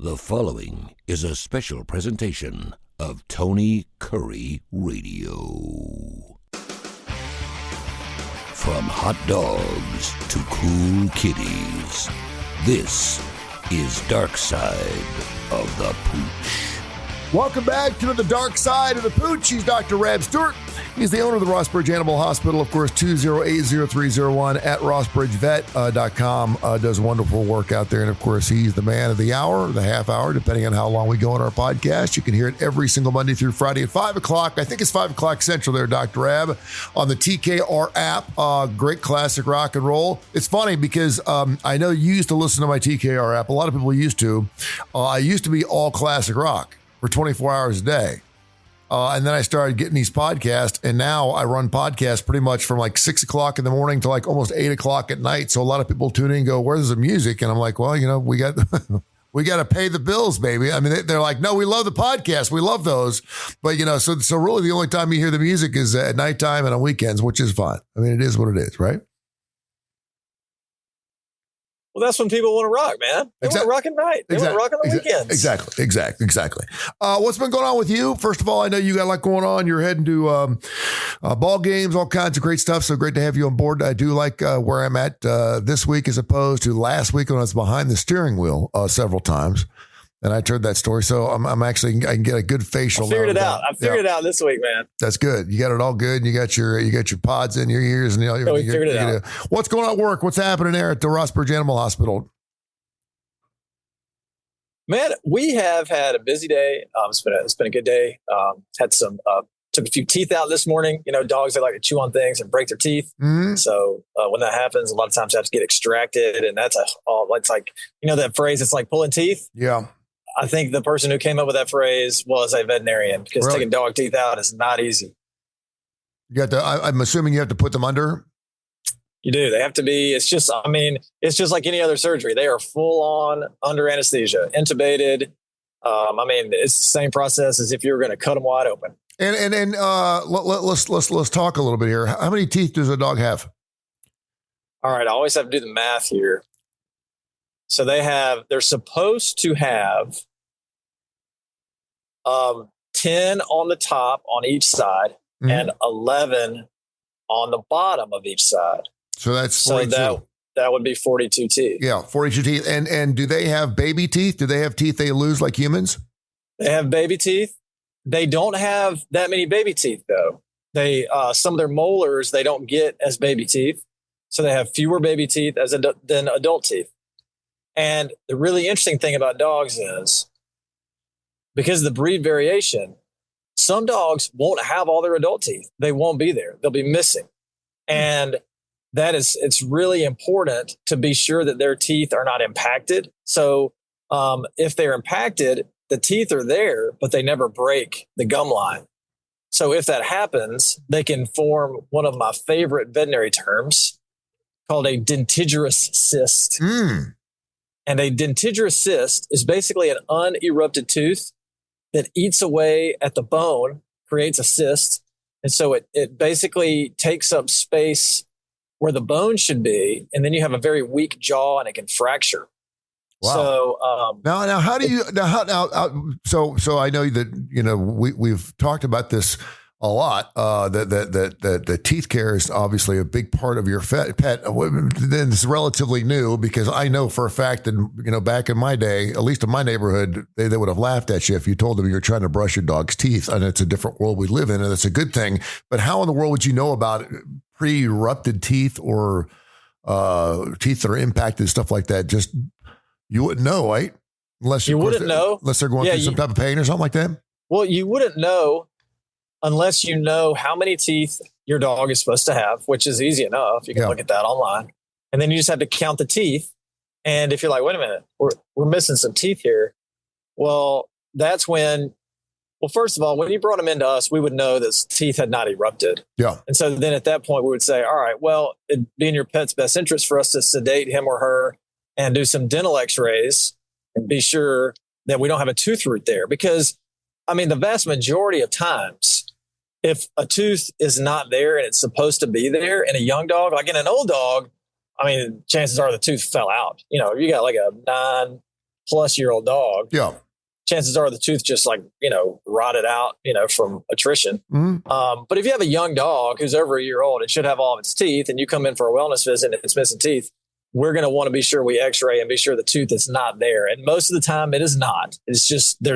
The following is a special presentation of Tony Kurre Radio. From hot dogs to cool kitties, this is Darkside of the Pooch. Welcome back to the Dark Side of the Pooch. He's Dr. Rab Stewart. He's the owner of the Rossbridge Animal Hospital, of course, 2080301 at rossbridgevet.com. Does wonderful work out there. And, of course, he's the man of the hour, the half hour, depending on how long we go on our podcast. You can hear it every single Monday through Friday at 5 o'clock. I think it's 5 o'clock Central there, Dr. Rab, on the TKR app. Great classic rock and roll. It's funny because I know you used to listen to my TKR app. A lot of people used to. I used to be all classic rock for 24 hours a day. And then I started getting these podcasts, and now I run podcasts pretty much from like 6 o'clock in the morning to like almost 8 o'clock at night. So a lot of people tune in and go, where's the music? And I'm like, well, you know, we got to pay the bills, baby. I mean, they're like, no, we love the podcast. We love those. But, you know, so really the only time you hear the music is at nighttime and on weekends, which is fine. I mean, it is what it is, right? Well, that's when people want to rock, man. They want to rock at night. They want to rock on the weekends. Exactly. What's been going on with you? First of all, I know you got a lot going on. You're heading to ball games, all kinds of great stuff. So great to have you on board. I do like where I'm at this week as opposed to last week when I was behind the steering wheel several times. And I heard that story. So I'm actually, I can get a good facial. I figured it out this week, man. That's good. You got it all good. And you got your pods in your ears and we figured it out. What's going on at work? What's happening there at the Rossbridge Animal Hospital? Man, we have had a busy day. It's been a good day. Had some, took a few teeth out this morning. You know, dogs, they like to chew on things and break their teeth. Mm-hmm. So when that happens, a lot of times they have to get extracted. And that's it's like, you know, that phrase, it's like pulling teeth. Yeah. I think the person who came up with that phrase was a veterinarian because taking dog teeth out is not easy. You got to, I'm assuming you have to put them under. You do. They have to be. It's just like any other surgery. They are full on under anesthesia, intubated. It's the same process as if you were going to cut them wide open. And let's talk a little bit here. How many teeth does a dog have? All right. I always have to do the math here. So they're supposed to have 10 on the top on each side and 11 on the bottom of each side. So that's 42. So that would be 42 teeth. Yeah, 42 teeth. And do they have baby teeth? Do they have teeth they lose like humans? They have baby teeth. They don't have that many baby teeth, though. They some of their molars, they don't get as baby teeth. So they have fewer baby teeth than adult teeth. And the really interesting thing about dogs is because of the breed variation, some dogs won't have all their adult teeth. They won't be there. They'll be missing. And it's really important to be sure that their teeth are not impacted. So if they're impacted, the teeth are there, but they never break the gum line. So if that happens, they can form one of my favorite veterinary terms called a dentigerous cyst. Mm. And a dentigerous cyst is basically an unerupted tooth that eats away at the bone, creates a cyst. And so it basically takes up space where the bone should be. And then you have a very weak jaw and it can fracture. Wow. So now how do you so I know that, you know, we've talked about this a lot. The teeth care is obviously a big part of your pet. Then it's relatively new because I know for a fact that, you know, back in my day, at least in my neighborhood, they would have laughed at you if you told them you're trying to brush your dog's teeth. And it's a different world we live in, and it's a good thing. But how in the world would you know about pre-erupted teeth or teeth that are impacted, stuff like that? Just you wouldn't know, right? Unless you wouldn't know, unless they're going through some type of pain or something like that. Well, you wouldn't know unless you know how many teeth your dog is supposed to have, which is easy enough. You can look at that online. And then you just have to count the teeth. And if you're like, wait a minute, we're missing some teeth here. Well, that's when, first of all, when you brought them into us, we would know that teeth had not erupted. Yeah. And so then at that point, we would say, all right, well, it'd be in your pet's best interest for us to sedate him or her and do some dental x-rays and be sure that we don't have a tooth root there. Because, I mean, the vast majority of times, if a tooth is not there and it's supposed to be there in a young dog, like in an old dog, I mean, chances are the tooth fell out. You know, if you got like a plus year old dog, Yeah. chances are the tooth just rotted out, from attrition. But if you have a young dog who's over a year old, it should have all of its teeth, and you come in for a wellness visit and it's missing teeth, we're going to want to be sure we x-ray and be sure the tooth is not there. And most of the time it is not. It's just, there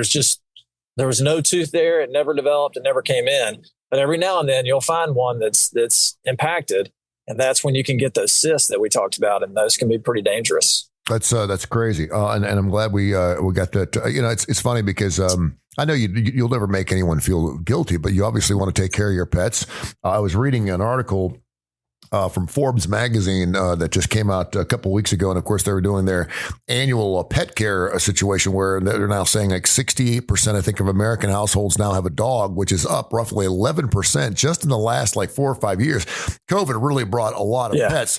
was no tooth there. It never developed. It never came in. But every now and then you'll find one that's impacted. And that's when you can get those cysts that we talked about. And those can be pretty dangerous. That's crazy. And I'm glad we got that. It's funny because I know you'll never make anyone feel guilty, but you obviously want to take care of your pets. I was reading an article from Forbes magazine that just came out a couple weeks ago. And of course, they were doing their annual pet care situation where they're now saying like 68%, I think, of American households now have a dog, which is up roughly 11% just in the last 4 or 5 years. COVID really brought a lot of pets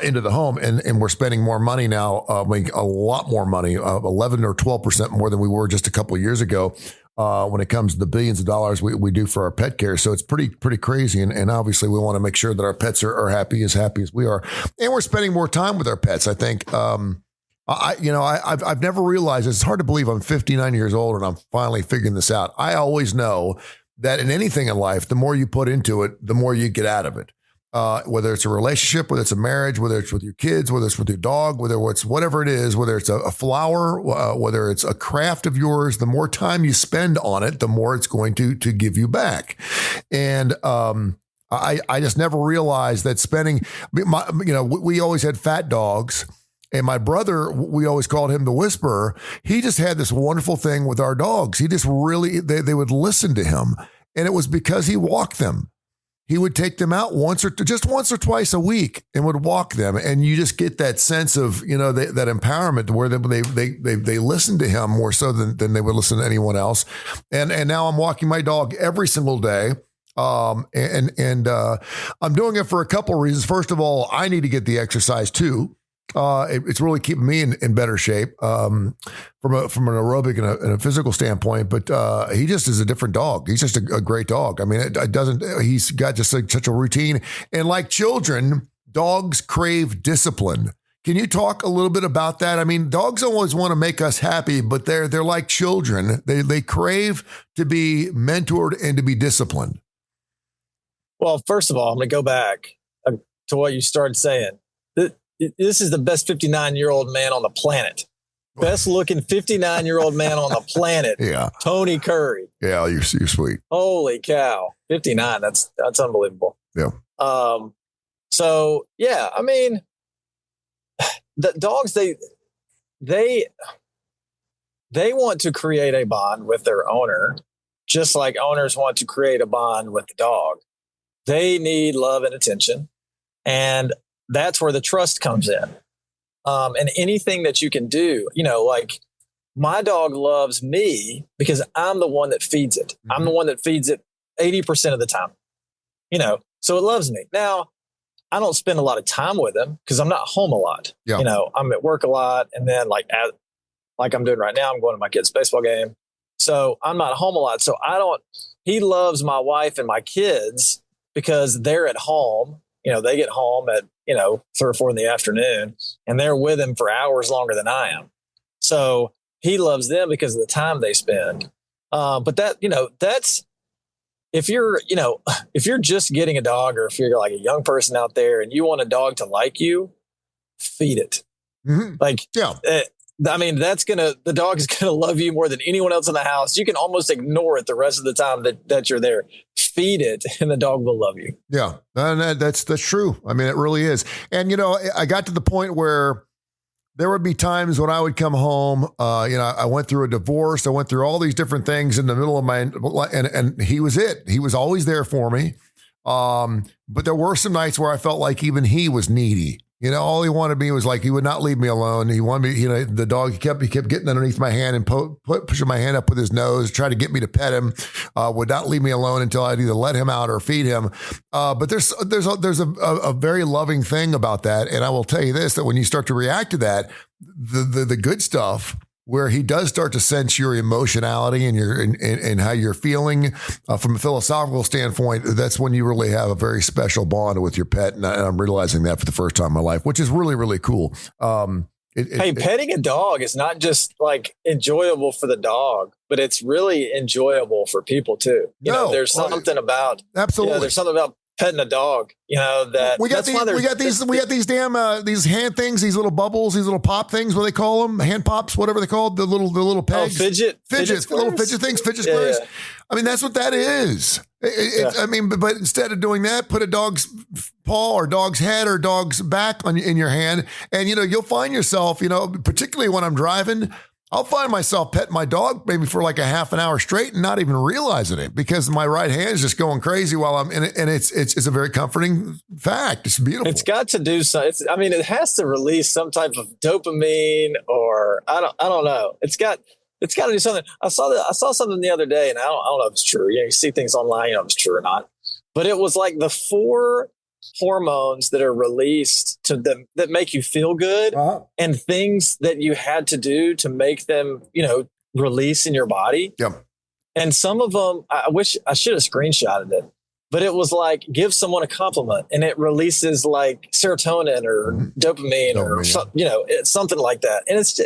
into the home, and we're spending more money now, a lot more money, 11 or 12% more than we were just a couple of years ago. When it comes to the billions of dollars we do for our pet care. So it's pretty crazy. And obviously we want to make sure that our pets are happy as we are. And we're spending more time with our pets. I think, I've never realized, it's hard to believe I'm 59 years old and I'm finally figuring this out. I always know that in anything in life, the more you put into it, the more you get out of it. Whether it's a relationship, whether it's a marriage, whether it's with your kids, whether it's with your dog, whatever it is, whether it's a flower, whether it's a craft of yours, the more time you spend on it, the more it's going to give you back. And I just never realized that we always had fat dogs. And my brother, we always called him the Whisperer. He just had this wonderful thing with our dogs. He just really, they would listen to him. And it was because he walked them. He would take them out once or twice a week and would walk them. And you just get that sense of, that empowerment where they listen to him more so than they would listen to anyone else. And now I'm walking my dog every single day. And I'm doing it for a couple of reasons. First of all, I need to get the exercise too. It's really keeping me in better shape from an aerobic and a physical standpoint. But he just is a different dog. He's just a great dog. I mean, he's got just such a routine. And like children, dogs crave discipline. Can you talk a little bit about that? I mean, dogs always want to make us happy, but they're like children. They crave to be mentored and to be disciplined. Well, first of all, I'm going to go back to what you started saying. This is the best 59-year-old man on the planet. Best looking 59-year-old man on the planet. Yeah. Tony Kurre. Yeah, you're sweet. Holy cow. 59. That's unbelievable. Yeah. So yeah, I mean, the dogs, they want to create a bond with their owner, just like owners want to create a bond with the dog. They need love and attention. And that's where the trust comes in. And anything that you can do, like my dog loves me because I'm the one that feeds it. Mm-hmm. I'm the one that feeds it 80% of the time, so it loves me. Now, I don't spend a lot of time with him because I'm not home a lot. Yeah. I'm at work a lot. And then like I'm doing right now, I'm going to my kid's baseball game. So I'm not home a lot. So he loves my wife and my kids because they're at home. They get home at, 3 or 4 in the afternoon and they're with him for hours longer than I am. So he loves them because of the time they spend. But that's, if you're just getting a dog or if you're like a young person out there and you want a dog to like you, feed it. Mm-hmm. The dog is going to love you more than anyone else in the house. You can almost ignore it the rest of the time that you're there. Feed it and the dog will love you. Yeah, and that's true. I mean, it really is. And, I got to the point where there would be times when I would come home, I went through a divorce. I went through all these different things in the middle of and he was it. He was always there for me. But there were some nights where I felt like even he was needy. All he wanted me was he would not leave me alone. He wanted me, the dog, he kept getting underneath my hand and pushing my hand up with his nose, trying to get me to pet him, would not leave me alone until I'd either let him out or feed him. But there's a very loving thing about that. And I will tell you this, that when you start to react to that, the good stuff, where he does start to sense your emotionality and how you're feeling from a philosophical standpoint, that's when you really have a very special bond with your pet. And I'm realizing that for the first time in my life, which is really, really cool. Petting a dog is not just like enjoyable for the dog, but it's really enjoyable for people too. You know, there's something about absolutely. There's something about petting a dog. You know that we got these damn these hand things, these little bubbles, these little pop things. What do they call them? Hand pops, whatever they called. The little pegs. Fidget little fidget things, fidget squares. Yeah. I mean, that's what that is. I mean, but instead of doing that, put a dog's paw or dog's head or dog's back in your hand, and you'll find yourself, particularly when I'm driving, I'll find myself petting my dog maybe for like a half an hour straight and not even realizing it because my right hand is just going crazy while I'm in it, and it's a very comforting fact. It's beautiful. It's got to do something. It has to release some type of dopamine, or I don't know. It's got to do something. I saw something the other day, and I don't know if it's true. You see things online, if it's true or not. But it was like the 4 hormones that are released to them that make you feel good, and things that you had to do to make them, release in your body. Yep. And some of them, I wish I should have screenshotted it. But it was like, give someone a compliment and it releases like serotonin or dopamine or it's something like that. And it's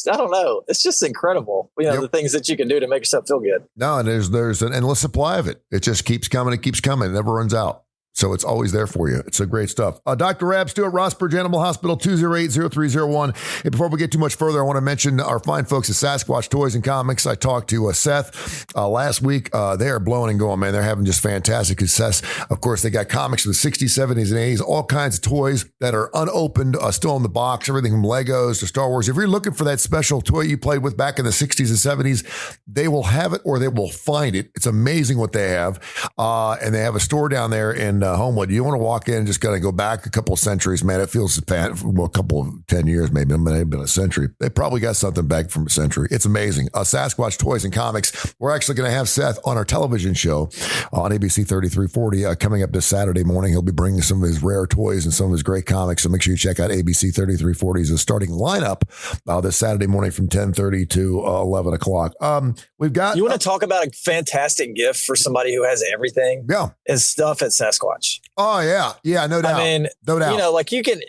I don't know. It's just incredible. The things that you can do to make yourself feel good. No, and there's an endless supply of it. It just keeps coming. It keeps coming. It never runs out. So it's always there for you. It's a great stuff. Dr. Rab Stewart, Rossbridge Animal Hospital, 208-0301. And before we get too much further, I want to mention our fine folks at Sasquatch Toys and Comics. I talked to Seth last week. They are blowing and going, man. They're having just fantastic success. Of course, they got comics from the 60s, 70s, and 80s, all kinds of toys that are unopened, still in the box, everything from Legos to Star Wars. If you're looking for that special toy you played with back in the 60s and 70s, they will have it or they will find it. It's amazing what they have. And they have a store down there in Homewood. You want to walk in and just got to go back a couple of centuries, man. It feels a couple of 10 years, maybe been a century. They probably got something back from a century. It's amazing. Sasquatch Toys and Comics. We're actually going to have Seth on our television show on ABC 3340 coming up this Saturday morning. He'll be bringing some of his rare toys and some of his great comics. So make sure you check out ABC 3340's starting lineup this Saturday morning from 10:30 to 11 o'clock. We've got. You want to talk about a fantastic gift for somebody who has everything? Yeah. Is stuff at Sasquatch. Oh, yeah. Yeah, no doubt. I mean, no doubt. Like you can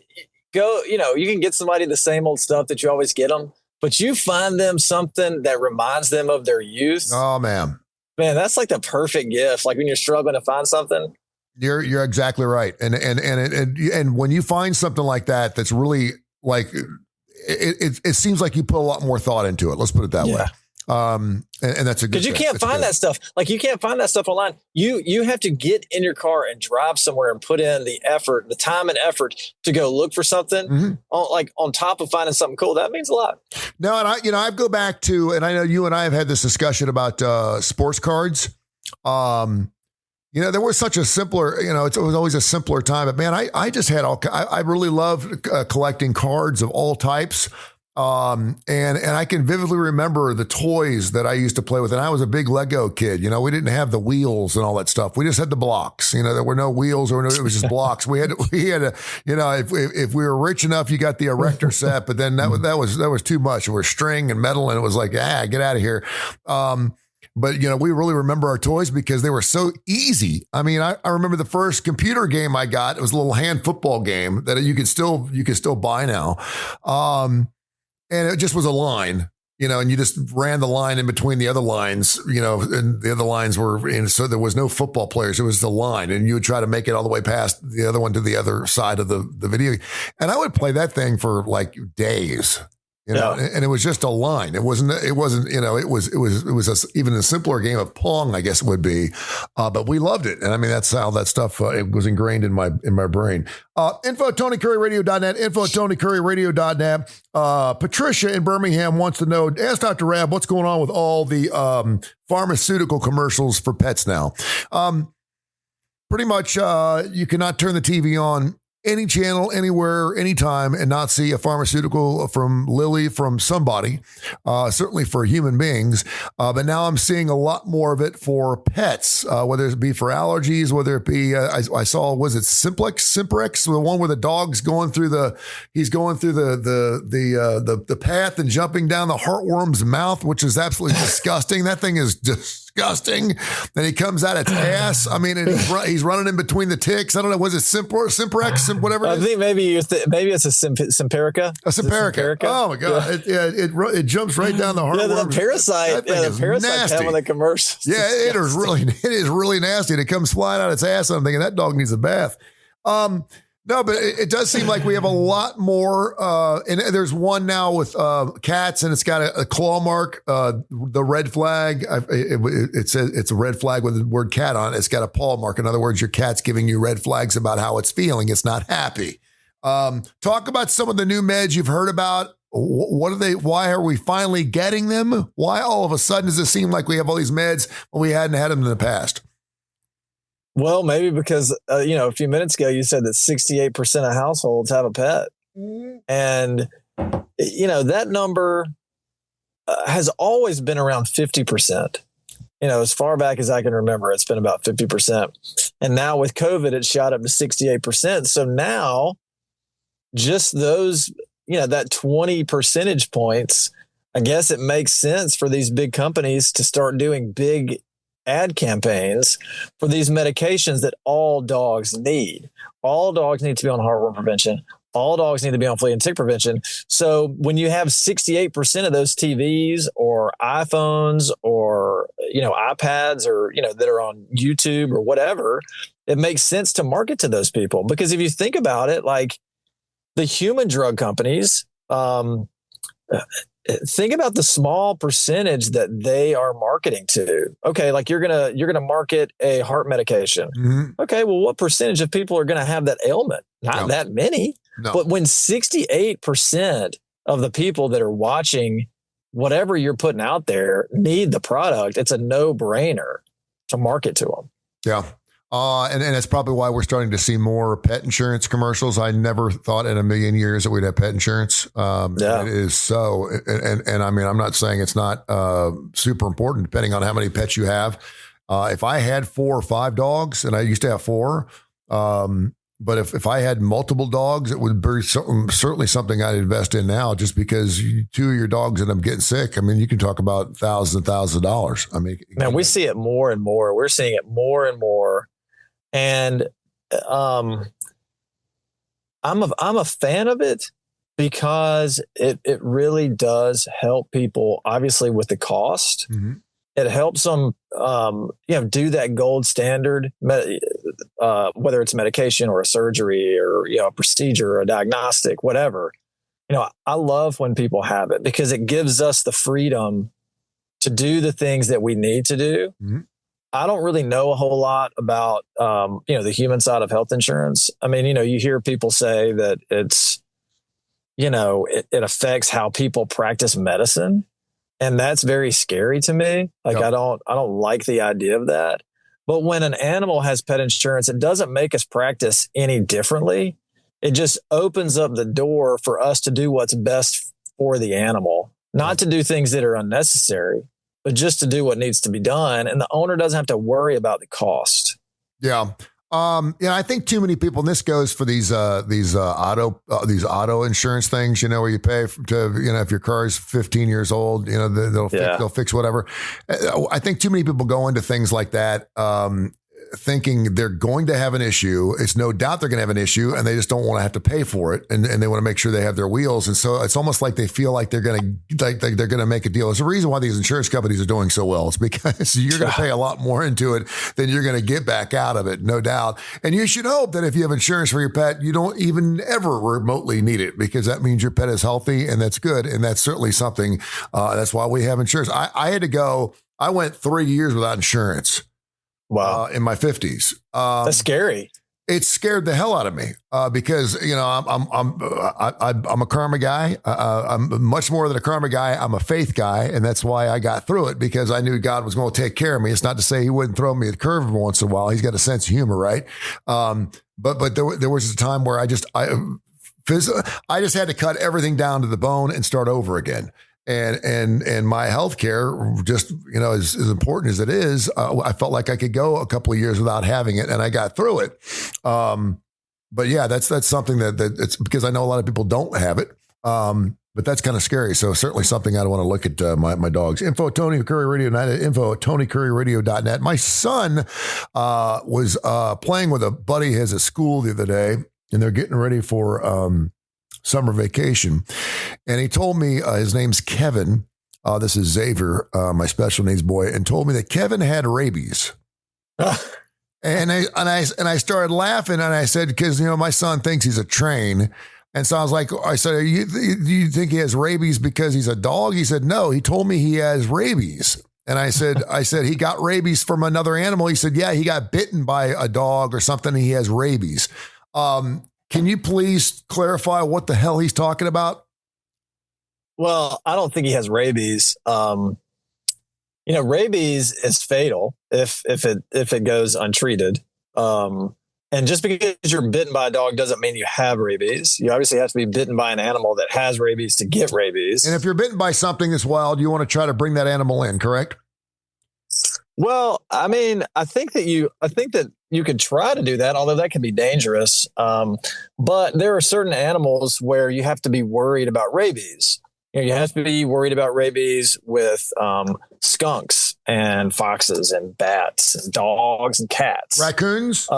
go, you can get somebody the same old stuff that you always get them, but you find them something that reminds them of their youth. Oh, man, that's like the perfect gift. Like when you're struggling to find something. You're exactly right. And when you find something like that, that's really like, it seems like you put a lot more thought into it. Let's put it that way. And that's a good, because you can't find that stuff. Like you can't find that stuff online. You have to get in your car and drive somewhere and put in the effort, the time and effort to go look for something on top of finding something cool. That means a lot. No. And I go back to, and I know you and I have had this discussion about sports cards. There was such a simpler, it was always a simpler time, but man, I just had I really love collecting cards of all types. And I can vividly remember the toys that I used to play with. And I was a big Lego kid. We didn't have the wheels and all that stuff. We just had the blocks. There were no wheels it was just blocks. We had to, if we were rich enough, you got the erector set, but then that was too much. It was string and metal, and it was like, get out of here. But, we really remember our toys because they were so easy. I mean, I remember the first computer game I got. It was a little hand football game that you could still buy now. And it just was a line, and you just ran the line in between the other lines, and the other lines so there was no football players. It was the line, and you would try to make it all the way past the other one to the other side of the video. And I would play that thing for like days. And it was just a line. It wasn't, it was even a simpler game of Pong, I guess it would be. But we loved it. And I mean, that's how that stuff, it was ingrained in my brain. Info at TonyCurryRadio.net, info at TonyCurryRadio.net. Patricia in Birmingham wants to know, ask Dr. Rab, what's going on with all the pharmaceutical commercials for pets now? Pretty much, you cannot turn the TV on any channel, anywhere, anytime, and not see a pharmaceutical from Lilly, from somebody, certainly for human beings. But now I'm seeing a lot more of it for pets, whether it be for allergies, whether it be, I saw, was it Simprex, the one where the dog's going through the path and jumping down the heartworm's mouth, which is absolutely disgusting. That thing is just disgusting. Then he comes out its ass. I mean, and he's running in between the ticks. I don't know. Was it Simprex, whatever? I think maybe it's a Simparica. A Simparica. Oh my God! Yeah. It jumps right down the heart. Yeah, the parasite. Yeah, the parasite came on the commercial. Yeah, it is really nasty. And it comes flying out its ass. And I'm thinking that dog needs a bath. No, but it does seem like we have a lot more. And there's one now with cats, and it's got a claw mark. The red flag. It says it's a red flag with the word cat on it. It's got a paw mark. In other words, your cat's giving you red flags about how it's feeling. It's not happy. Talk about some of the new meds you've heard about. What are they? Why are we finally getting them? Why all of a sudden does it seem like we have all these meds when we hadn't had them in the past? Well, maybe because, a few minutes ago, you said that 68% of households have a pet. And, that number has always been around 50%. As far back as I can remember, it's been about 50%. And now with COVID, it shot up to 68%. So now just those, that 20 percentage points, I guess it makes sense for these big companies to start doing big ad campaigns for these medications that all dogs need. All dogs need to be on heartworm prevention. All dogs need to be on flea and tick prevention. So when you have 68% of those TVs or iPhones or, iPads or, that are on YouTube or whatever, it makes sense to market to those people. Because if you think about it, like the human drug companies, think about the small percentage that they are marketing to. Okay, like you're gonna market a heart medication. Mm-hmm. Okay, well, what percentage of people are gonna have that ailment? Not that many. No. But when 68% of the people that are watching whatever you're putting out there need the product, it's a no-brainer to market to them. Yeah. And that's probably why we're starting to see more pet insurance commercials. I never thought in a million years that we'd have pet insurance. It is so, and I mean, I'm not saying it's not super important depending on how many pets you have. If I had 4 or 5 dogs, and I used to have 4, but if I had multiple dogs, it would be certainly something I'd invest in now, just because 2 of your dogs and I'm getting sick. I mean, you can talk about thousands and thousands of dollars. I mean, man, we see it more and more. We're seeing it more and more. And I'm a fan of it because it really does help people, obviously, with the cost. Mm-hmm. It helps them, do that gold standard, whether it's medication or a surgery or, a procedure or a diagnostic, whatever. I love when people have it because it gives us the freedom to do the things that we need to do. Mm-hmm. I don't really know a whole lot about, the human side of health insurance. I mean, you hear people say that it's, it affects how people practice medicine. And that's very scary to me. Like, I don't like the idea of that. But when an animal has pet insurance, it doesn't make us practice any differently. It just opens up the door for us to do what's best for the animal, not to do things that are unnecessary, but just to do what needs to be done. And the owner doesn't have to worry about the cost. Yeah. I think too many people, and this goes for these auto insurance things, where you pay if your car is 15 years old, they'll fix whatever. I think too many people go into things like that, thinking they're going to have an issue. It's no doubt they're going to have an issue, and they just don't want to have to pay for it, and they want to make sure they have their wheels. And so it's almost like they feel like they're going to make a deal. It's the reason why these insurance companies are doing so well. It's because you're going to pay a lot more into it than you're going to get back out of it, no doubt. And you should hope that if you have insurance for your pet, you don't even ever remotely need it, because that means your pet is healthy, and that's good. And that's certainly something. That's why we have insurance. I went 3 years without insurance. Wow. In my 50s. That's scary. It scared the hell out of me because, I'm a karma guy. I'm much more than a karma guy. I'm a faith guy. And that's why I got through it, because I knew God was going to take care of me. It's not to say he wouldn't throw me a curve every once in a while. He's got a sense of humor, right? But there was a time where I just had to cut everything down to the bone and start over again. And my healthcare, just, as important as it is, I felt like I could go a couple of years without having it, and I got through it. But yeah, that's something that it's because I know a lot of people don't have it. But that's kind of scary. So certainly something I want to look at my dogs. Info at Tony Curry Radio Night. Info at TonyCurryRadio.net. My son was playing with a buddy he has at school the other day, and they're getting ready for summer vacation. And he told me his name's Kevin. This is Xavier, my special needs boy, and told me that Kevin had rabies. And I started laughing, and I said, because my son thinks he's a train. And so I said, do you think he has rabies because he's a dog? He said, no, he told me he has rabies. And I said, he got rabies from another animal. He said, yeah, he got bitten by a dog or something. And he has rabies. Can you please clarify what the hell he's talking about? Well, I don't think he has rabies. Rabies is fatal if it goes untreated. And just because you're bitten by a dog doesn't mean you have rabies. You obviously have to be bitten by an animal that has rabies to get rabies. And if you're bitten by something that's wild, you want to try to bring that animal in, correct? Well, I mean, I think that you could try to do that, although that can be dangerous. But there are certain animals where you have to be worried about rabies. You have to be worried about rabies with skunks and foxes and bats and dogs and cats. Raccoons?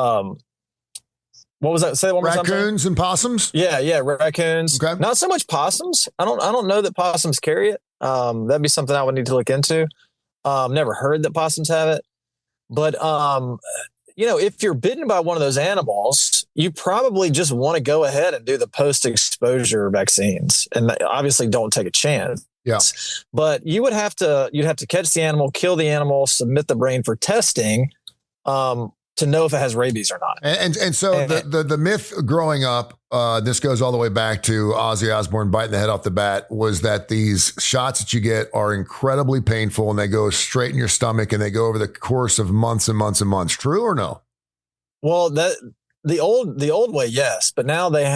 What was that? Say that one more time. Raccoons and possums? Yeah, raccoons. Okay. Not so much possums. I don't know that possums carry it. That'd be something I would need to look into. Never heard that possums have it. But if you're bitten by one of those animals, you probably just want to go ahead and do the post-exposure vaccines, and obviously don't take a chance. Yeah. But you'd have to catch the animal, kill the animal, submit the brain for testing, to know if it has rabies or not. And so the myth growing up, this goes all the way back to Ozzy Osbourne biting the head off the bat, was that these shots that you get are incredibly painful and they go straight in your stomach and they go over the course of months and months and months. True or no? Well, the old way, yes, but now they've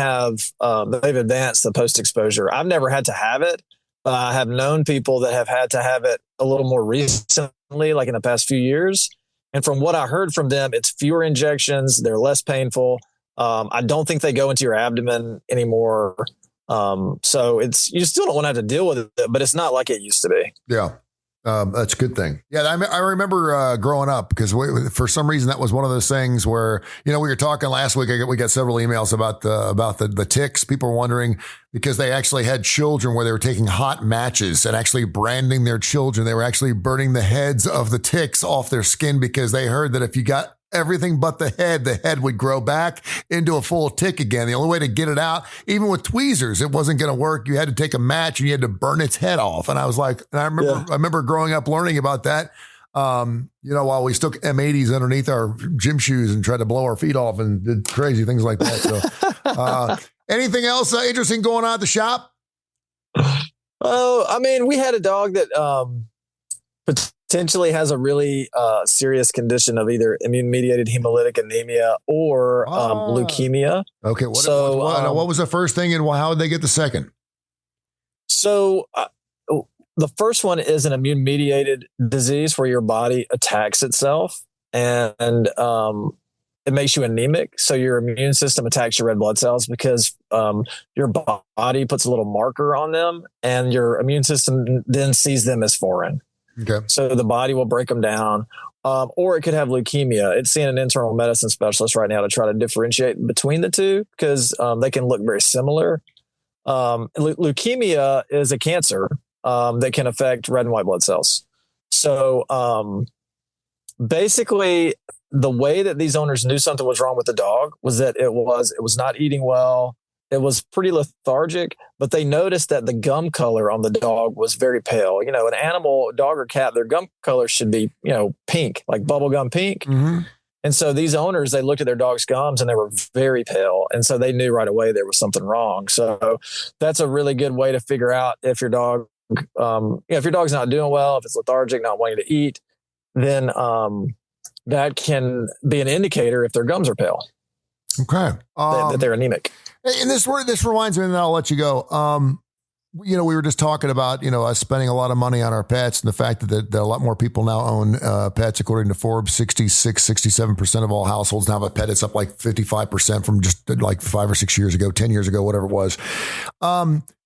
advanced the post-exposure. I've never had to have it. I have known people that have had to have it a little more recently, like in the past few years. And from what I heard from them, it's fewer injections. They're less painful. I don't think they go into your abdomen anymore. So you still don't want to have to deal with it, but it's not like it used to be. Yeah. That's a good thing. Yeah. I remember growing up because for some reason that was one of those things where, we were talking last week. We got several emails about the ticks. People were wondering because they actually had children where they were taking hot matches and actually branding their children. They were actually burning the heads of the ticks off their skin because they heard that if you got everything but the head would grow back into a full tick again. The only way to get it out, even with tweezers, it wasn't going to work. You had to take a match and you had to burn its head off. And I was like, I remember growing up learning about that. While we stuck M80s underneath our gym shoes and tried to blow our feet off and did crazy things like that. So, anything else interesting going on at the shop? Oh, I mean, we had a dog that, potentially has a really serious condition of either immune-mediated hemolytic anemia or leukemia. Okay, what was the first thing and how did they get the second? So the first one is an immune-mediated disease where your body attacks itself and it makes you anemic. So your immune system attacks your red blood cells because your body puts a little marker on them and your immune system then sees them as foreign. Okay. So the body will break them down, or it could have leukemia. It's seeing an internal medicine specialist right now to try to differentiate between the two because they can look very similar. Leukemia is a cancer that can affect red and white blood cells. So basically, the way that these owners knew something was wrong with the dog was that it was not eating well. It was pretty lethargic, but they noticed that the gum color on the dog was very pale. An animal, dog or cat, their gum color should be, pink, like bubblegum pink. Mm-hmm. And so these owners, they looked at their dog's gums and they were very pale. And so they knew right away there was something wrong. So that's a really good way to figure out if your dog, if your dog's not doing well, if it's lethargic, not wanting to eat, then that can be an indicator if their gums are pale. Okay. That they're anemic. And this reminds me, and then I'll let you go. we were just talking about, us spending a lot of money on our pets and the fact that a lot more people now own pets. According to Forbes, 67% of all households now have a pet. It's up like 55% from just like 5 or 6 years ago, 10 years ago, whatever it was.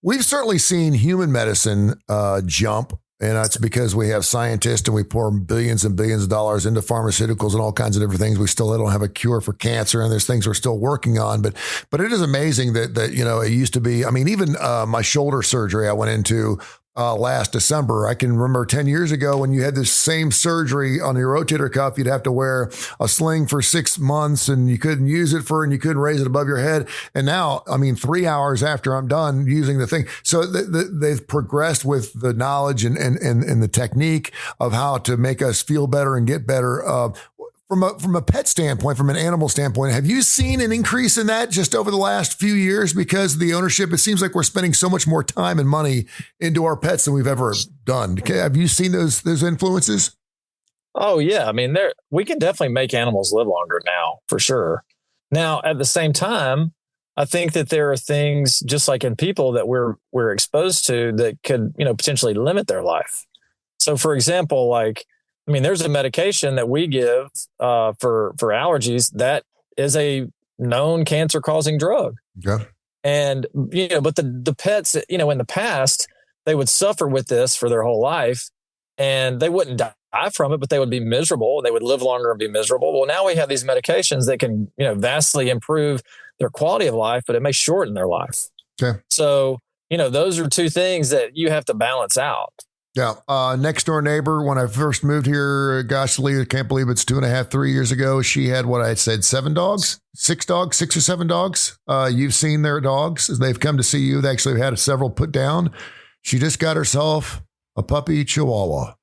We've certainly seen human medicine jump. And that's because we have scientists and we pour billions and billions of dollars into pharmaceuticals and all kinds of different things. We still don't have a cure for cancer, and there's things we're still working on. But it is amazing that it used to be. I mean, even my shoulder surgery I went into last December. I can remember 10 years ago when you had this same surgery on your rotator cuff, you'd have to wear a sling for 6 months and you couldn't use it and you couldn't raise it above your head. And now, 3 hours after I'm done using the thing. So they've progressed with the knowledge and the technique of how to make us feel better and get better. From a pet standpoint, from an animal standpoint, have you seen an increase in that just over the last few years because of the ownership? It seems like we're spending so much more time and money into our pets than we've ever done. Have you seen those influences? Oh yeah. We can definitely make animals live longer now for sure. Now, at the same time, I think that there are things just like in people that we're exposed to that could, potentially limit their life. So for example, there's a medication that we give for allergies that is a known cancer-causing drug. Okay. And, but the pets, in the past, they would suffer with this for their whole life and they wouldn't die from it, but they would be miserable. They would live longer and be miserable. Well, now we have these medications that can, vastly improve their quality of life, but it may shorten their life. Okay. So, those are two things that you have to balance out. Yeah. Next door neighbor, when I first moved here, gosh, Lee, I can't believe it's 2.5, 3 years ago. She had what I said, 7 dogs, 6 or 7 dogs. You've seen their dogs as they've come to see you. They actually had several put down. She just got herself a puppy Chihuahua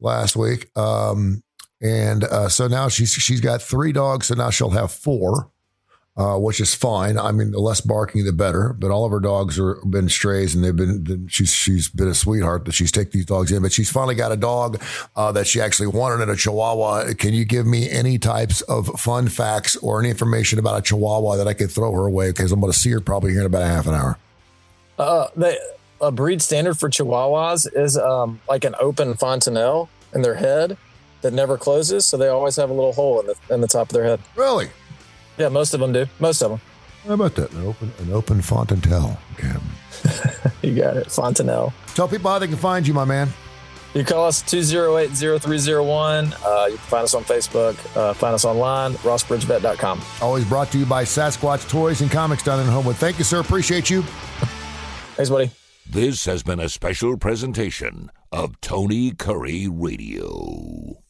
last week. So now she's got 3 dogs. So now she'll have 4. Which is fine. The less barking, the better. But all of her dogs have been strays, and she's been a sweetheart that she's taken these dogs in. But she's finally got a dog that she actually wanted, in a Chihuahua. Can you give me any types of fun facts or any information about a Chihuahua that I could throw her away? Because I'm going to see her probably here in about a half an hour. A breed standard for Chihuahuas is like an open fontanelle in their head that never closes, so they always have a little hole in the top of their head. Really? Yeah, most of them do. Most of them. How about that? An open fontanelle. Okay. You got it. Fontanelle. Tell people how they can find you, my man. You call us 208-0301. You can find us on Facebook. Find us online, rossbridgevet.com. Always brought to you by Sasquatch Toys and Comics down in Homewood. Thank you, sir. Appreciate you. Thanks, buddy. This has been a special presentation of Tony Kurre Radio.